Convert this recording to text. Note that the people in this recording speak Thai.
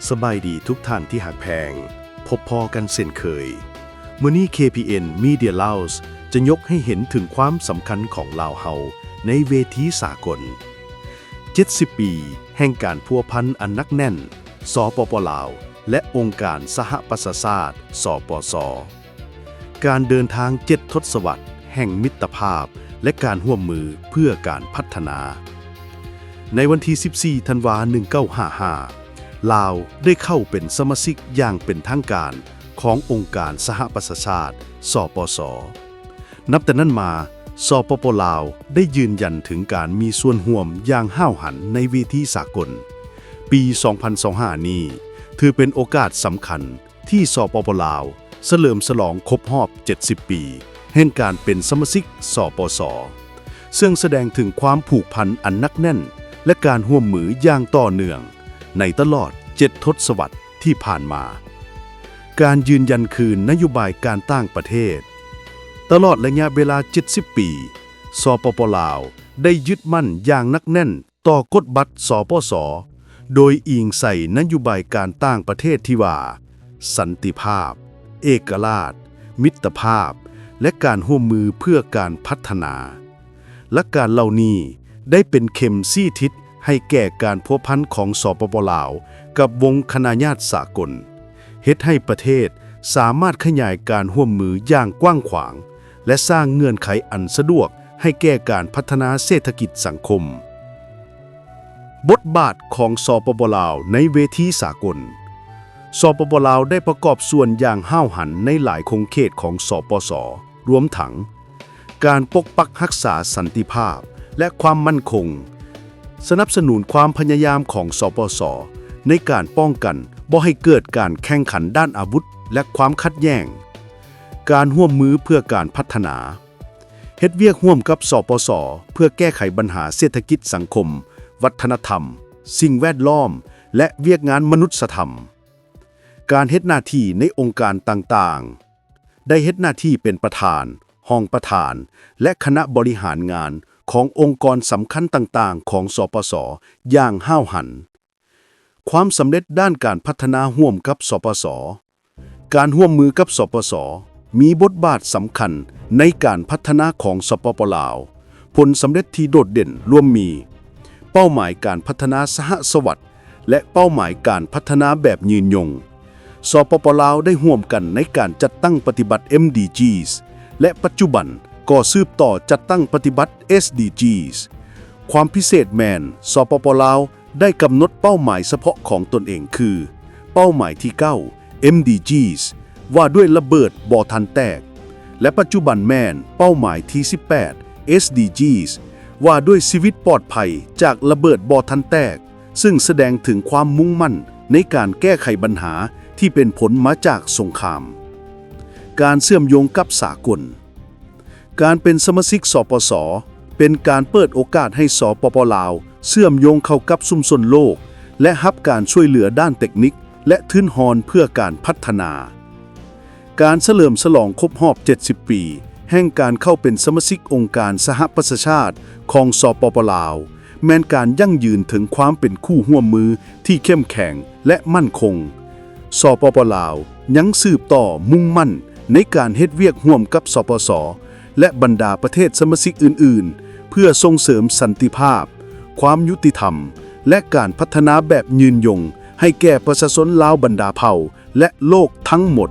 สบายดีทุกท่านที่หักแพงพบพอกันเช่นเคยมื้อนี้ KPN Media Lounge จะยกให้เห็นถึงความสำคัญของลาวเฮาในเวทีสากล 70 ปีแห่งการพัวพันอันนักแน่นสปป.ลาวและองค์การสหประชาชาติสปส.การเดินทาง7 ทศวรรษแห่งมิตรภาพและการร่วมมือเพื่อการพัฒนาในวันที่ 14 ธันวาคม 1955 ลาวได้เข้าเป็นสมาชิกอย่างเป็นทางการขององค์การสหประชาชาติสปส.นับแต่นั้นมาสปป.ลาวได้ยืนยันถึงการมีส่วนร่วมอย่างห้าวหันในเวทีสากลปี 2025 นี้ถือเป็นโอกาสสำคัญที่สปป.ลาวเฉลิมฉลองครบรอบ 70 ปีแห่งการเป็นสมาชิกสปส.ซึ่งแสดงถึงความผูกพันอันนักแน่นและการร่วมมืออย่างต่อเนื่องในตลอด 7 ทศวรรษที่ผ่านมาการยืนยันคืนนโยบายการต่างประเทศตลอดระยะเวลา 70 ปีสปป.ลาวได้ยึดมั่นอย่างนักแน่นต่อกฎบัตรสปส.โดยอิงใส่นโยบายการต่างประเทศที่ว่าสันติภาพเอกราชมิตรภาพและการร่วมมือเพื่อการพัฒนาและการเหล่านี้ได้เป็นเข็มชี้ทิศให้แก่การพัวพันของสปป.ลาวกับวงคณาญาติสากลเฮ็ดให้ประเทศสามารถขยายการร่วมมืออย่างกว้างขวางและสร้างเงื่อนไขอันสะดวกให้แก่การพัฒนาเศรษฐกิจสังคมบทบาทของสปป.ลาวในเวทีสากลสปป.ลาวได้ประกอบส่วนอย่างห้าวหันในหลายคงเขตของสปส.รวมทั้งการปกปักรักษาสันติภาพและความมั่นคงสนับสนุนความพยายามของสปส.ในการป้องกันบ่ให้เกิดการแข่งขันด้านอาวุธและความขัดแย้งการร่วมมือเพื่อการพัฒนาเฮ็ดเวียกร่วมกับสปส.เพื่อแก้ไขปัญหาเศรษฐกิจสังคมวัฒนธรรมสิ่งแวดล้อมและเวียกงานมนุษยธรรมการเฮ็ดหน้าที่ในองค์การต่างๆได้เฮ็ดหน้าที่เป็นประธานรองประธานและคณะบริหารงานขององค์กรสำคัญต่างๆของสปส.อย่างห้าวหันความสำเร็จด้านการพัฒนาร่วมกับสปส.การร่วมมือกับสปส.มีบทบาทสำคัญในการพัฒนาของสปป.ลาวผลสำเร็จที่โดดเด่นรวมมีเป้าหมายการพัฒนาสหสวัสดิ์และเป้าหมายการพัฒนาแบบยืนยงสปป.ลาวได้ร่วมกันในการจัดตั้งปฏิบัติ MDGs และปัจจุบันก็สืบต่อจัดตั้งปฏิบัติ SDGs ความพิเศษแมนสปป.ลาวได้กำหนดเป้าหมายเฉพาะของตนเองคือเป้าหมายที่ 9 MDGs ว่าด้วยระเบิดบ่ทันแตกและปัจจุบันแมนเป้าหมายที่ 18 SDGs ว่าด้วยชีวิตปลอดภัยจากระเบิดบ่ทันแตกซึ่งแสดงถึงความมุ่งมั่นในการแก้ไขปัญหาที่เป็นผลมาจากสงครามการเชื่อมโยงกับสากลการเป็นสมาชิกสปส.เป็นการเปิดโอกาสให้สปป.ลาวเชื่อมโยงเข้ากับชุมชนโลกและรับการช่วยเหลือด้านเทคนิคและทุนหอนเพื่อการพัฒนาการเฉลิมฉลองครบรอบ 70 ปีแห่งการเข้าเป็นสมาชิกองค์การสหประชาชาติของสปป.ลาวแม้นการยั่งยืนถึงความเป็นคู่ร่วมมือที่เข้มแข็งและมั่นคงสปป.ลาวยังสืบต่อมุ่งมั่นในการเฮ็ดเวียกร่วมกับสปส.และบรรดาประเทศสมาชิกอื่นๆเพื่อส่งเสริมสันติภาพความยุติธรรมและการพัฒนาแบบยืนยงให้แก่ประชาชนลาวบรรดาเผ่าและโลกทั้งหมด